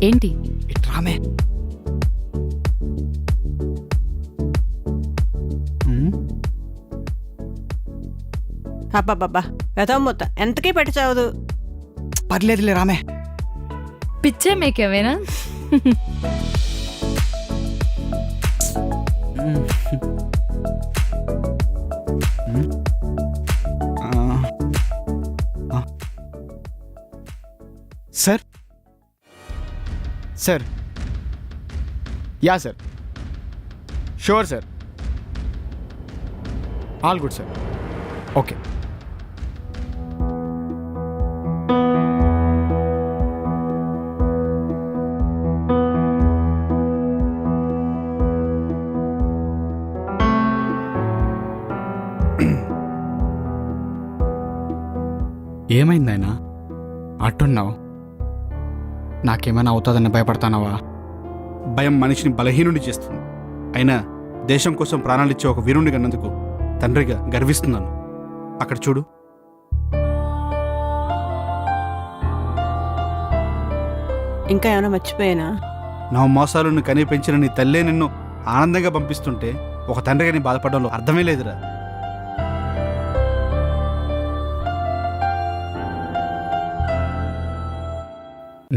ఏంటి? ఇట్రామే. అబ్బాబ్బా వెదవ మూత ఎంతకీ పెట్టి చావదు. పర్లేదులే రామే. పిచ్చే మేకేవేనా? Sir sir yeah sir sure sir all good sir okay. ఏమైందైనా అట్టున్నావు? నాకేమైనా అవుతుందని భయపడతానవా? భయం మనిషిని బలహీనుడి చేస్తుంది. అయినా దేశం కోసం ప్రాణాలిచ్చే ఒక వీరుని కన్నందుకు తండ్రిగా గర్విస్తున్నాను. అక్కడ చూడు. ఇంకా ఏమైనా మర్చిపోయానా? నా మోసాలను కని పెంచిన నీ తల్లే నిన్ను ఆనందంగా పంపిస్తుంటే ఒక తండ్రిగా నీ బాధపడడంలో అర్థమే లేదురా.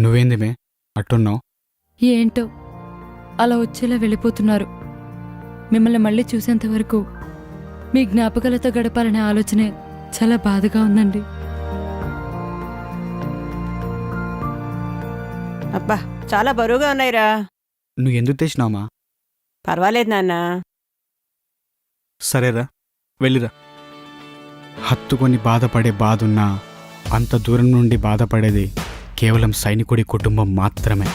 నువ్వేందిమే అట్టున్నావు? ఏంటో అలా వచ్చేలా వెళ్ళిపోతున్నారు. మిమ్మల్ని మళ్ళీ చూసేంత వరకు మీ జ్ఞాపకాలతో గడపాలనే ఆలోచనే చాలా బాధగా ఉందండి. అబ్బా చాలా బరువుగా ఉన్నాయిరా. నువ్వు ఎందుకు తెచ్చినావమ్మా? పర్వాలేదు నాన్న. సరేరా, వెళ్ళిరా. హత్తుకొని బాధపడే బాధున్నా అంత దూరం నుండి బాధపడేది కేవలం సైనికుడి కుటుంబం మాత్రమే.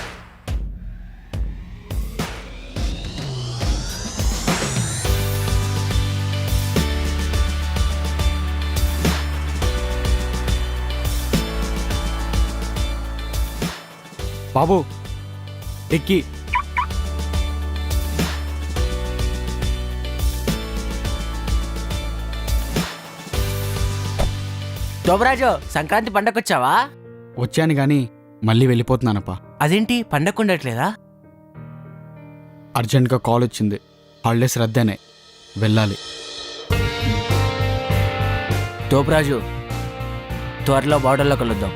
బాబు ఎక్కి. తోబరాజు, సంక్రాంతి పండగొచ్చావా? వచ్చాను గాని మళ్ళీ వెళ్ళిపోతున్నానప్పా. అదేంటి పండగ ఉండట్లేదా? అర్జెంట్గా కాల్ వచ్చింది. హాలిడేస్ రద్దనే, వెళ్ళాలి. తోబరాజు, త్వరలో బార్డర్లో కలుద్దాం.